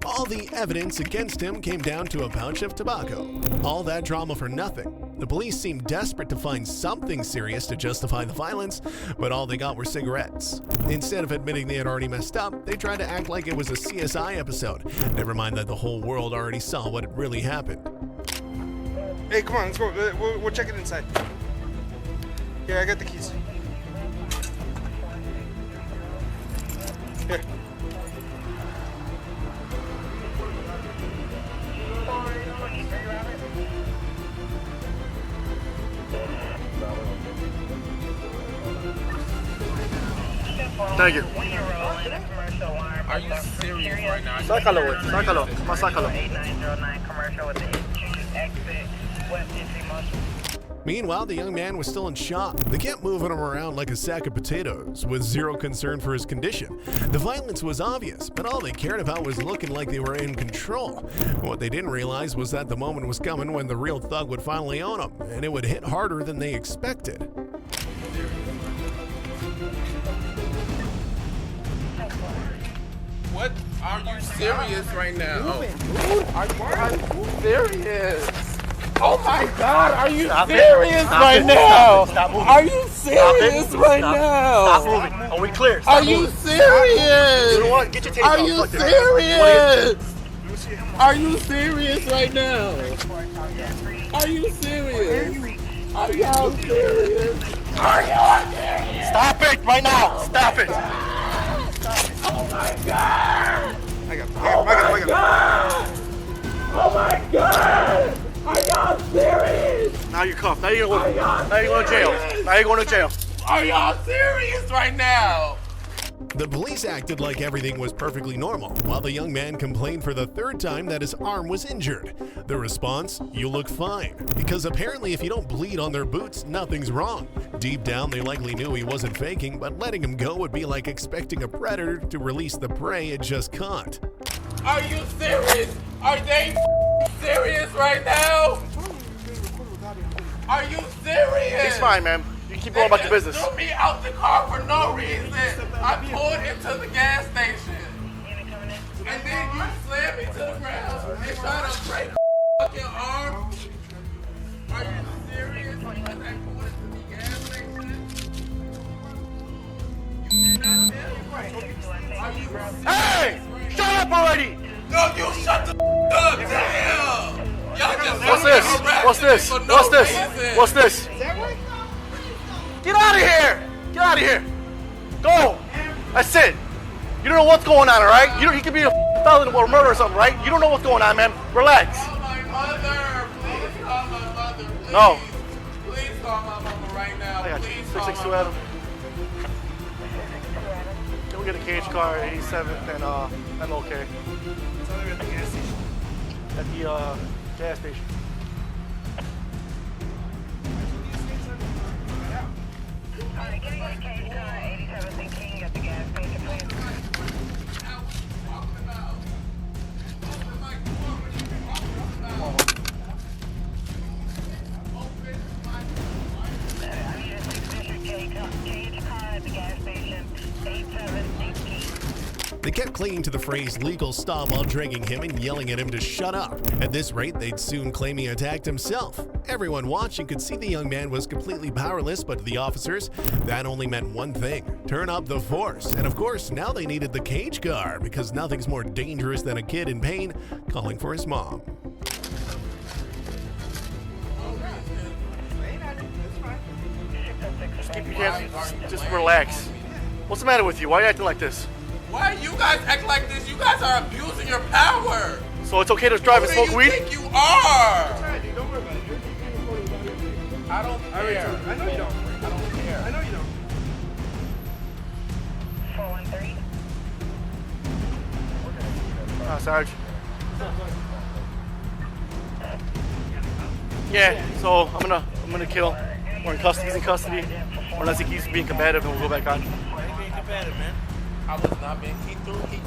All the evidence against him came down to a pouch of tobacco. All that drama for nothing. The police seemed desperate to find something serious to justify the violence, but all they got were cigarettes. Instead of admitting they had already messed up, they tried to act like it was a CSI episode. Never mind that the whole world already saw what really happened. Hey, come on, let's go. We'll check it inside. Here, I got the keys. Here. Thank you. Are you serious right now? Sácalo, güey. Sácalo. Más sácalo. 8909 commercial with the exit west entry motion. Meanwhile, the young man was still in shock. They kept moving him around like a sack of potatoes, with zero concern for his condition. The violence was obvious, but all they cared about was looking like they were in control. What they didn't realize was that the moment was coming when the real thug would finally own him, and it would hit harder than they expected. What? Are you serious right now? Are you serious? Oh my God! Are you serious right now? Stop moving. Are you serious right now? Stop moving. Are we clear? Are you serious? You know what? Get your tape Are off. you Fuck this. serious? Are you serious right now? Are you serious? Are y'all serious? Are y'all serious? Stop it right now! Stop it! Oh my god! I got it. Oh my god! Are y'all serious? Now you're cuffed. Now you're going to jail. Now you're going to jail. Are y'all serious right now? The police acted like everything was perfectly normal, while the young man complained for the third time that his arm was injured. The response, you look fine. Because apparently if you don't bleed on their boots, nothing's wrong. Deep down, they likely knew he wasn't faking, but letting him go would be like expecting a predator to release the prey it just caught. Are you serious? Are they serious right now? Are you serious? It's fine, man. You keep going about your business. They threw me out the car for no reason. I pulled into the gas station. And then you slammed me to the ground and tried to break my fucking arm. Are you serious? Because I pulled into the gas station? You did not tell me. Are you serious? Hey! Shut up already! No, you shut the up, damn! Y'all just What's this? What's this? for no What's this? reason. What's this? Get out of here! Get out of here! Go! That's it. You don't know what's going on, all right? You could be a felon or murder or something, right? You don't know what's going on, man. Relax. Call my mother. Please call my mother. Please. No. Please call my mama right now. I got you. Please call 662 my Adam. Can we get a cage car at 87th and I'm okay. At the gas station. Can you get a cage car at 87th and King at the gas station, please? I need a 6-district cage car at the gas station, 8718. They kept clinging to the phrase legal stop while dragging him and yelling at him to shut up. At this rate, they'd soon claim he attacked himself. Everyone watching could see the young man was completely powerless, but to the officers, that only meant one thing: turn up the force. And of course, now they needed the cage car, because nothing's more dangerous than a kid in pain calling for his mom. Keep your hands, just relax. What's the matter with you? Why are you acting like this? Why you guys act like this? You guys are abusing your power. So it's okay to drive and Who smoke do you weed? think you are? Don't worry about it. You're being recorded by the I don't care. I know you don't. I don't care. I know you don't. 413. Sarge. Yeah, so I'm gonna kill. We're in custody. He's in custody. Unless he keeps being combative, and we'll go back on. I was not being. He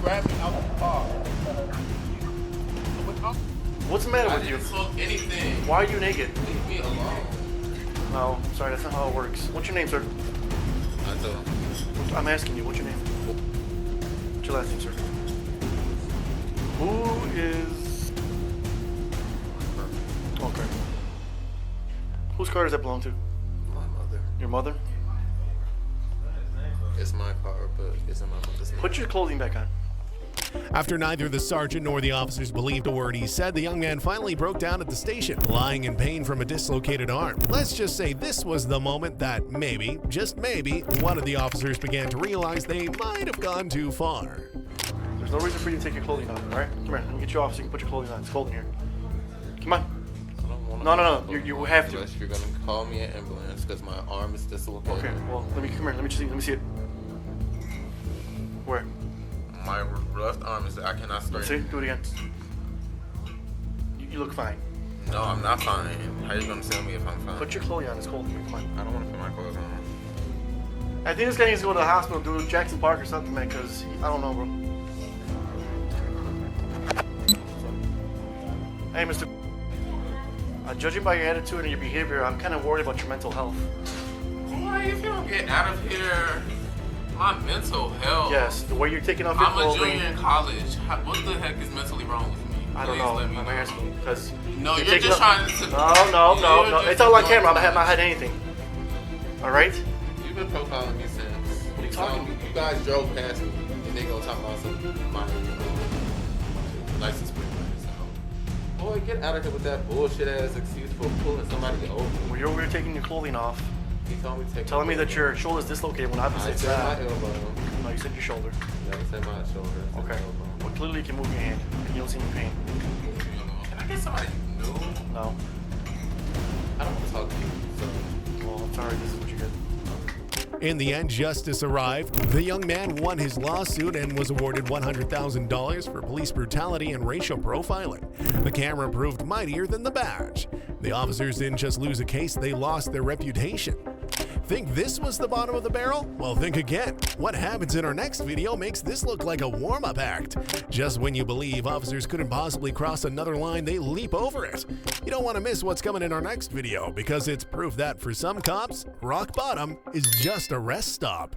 grabbed me out the car. What's the matter I with you? didn't smoke anything. Why are you naked? Leave me alone. No, sorry, that's not how it works. What's your name, sir? I don't. I'm asking you, what's your name? What's your last name, sir? Who is... Okay. Whose car does that belong to? My mother. Your mother? It's my car, but it's in my mother's name. Put your clothing back on. After neither the sergeant nor the officers believed a word he said, the young man finally broke down at the station, lying in pain from a dislocated arm. Let's just say this was the moment that maybe, just maybe, one of the officers began to realize they might have gone too far. There's no reason for you to take your clothing off, alright? Come here, let me get you off so you can put your clothing on. It's cold in here. Come on. No. You have to. Unless you're gonna call me an ambulance because my arm is dislocated. Okay, well, come here. Let me see it. Where? My left arm is. I cannot See? straighten. Do it again. You look fine. No, I'm not fine. How are you gonna tell me if I'm fine? Put your clothing on. It's cold in here. Come on. I don't want to put my clothes on. I think this guy needs to go to the hospital, do Jackson Park or something, man, because I don't know, bro. Hey, Mr. Judging by your attitude and your behavior, I'm kind of worried about your mental health. Why, if you don't get out of here, my mental health. Yes, the way you're taking off your I'm a clothing. junior in college. What the heck is mentally wrong with me? I don't Please know. let me I'm know. asking because No, you're taking just off- trying to. No. You're just It's all on doing camera. I have too not much. had anything. All right. You've been profiling me since. What are you talking You guys drove past me and they gonna talk about some my license plate. Boy, get out of here with that bullshit ass excuse for pulling somebody over. Well, you're over here taking your clothing off. He told me to take Telling me that your shoulder's dislocated when I've I said said my that. elbow. No, you said your shoulder. Never said my shoulder. I said Okay. my elbow. Well, clearly you can move your hand. You don't seem in pain. Can I get somebody new? No. I don't want to talk to you, so. Well, I'm sorry, this is what you get. In the end, justice arrived. The young man won his lawsuit and was awarded $100,000 for police brutality and racial profiling. The camera proved mightier than the badge. The officers didn't just lose a case, they lost their reputation. Think this was the bottom of the barrel? Well, think again. What happens in our next video makes this look like a warm-up act. Just when you believe officers couldn't possibly cross another line, they leap over it. You don't want to miss what's coming in our next video, because it's proof that for some cops, rock bottom is just a rest stop.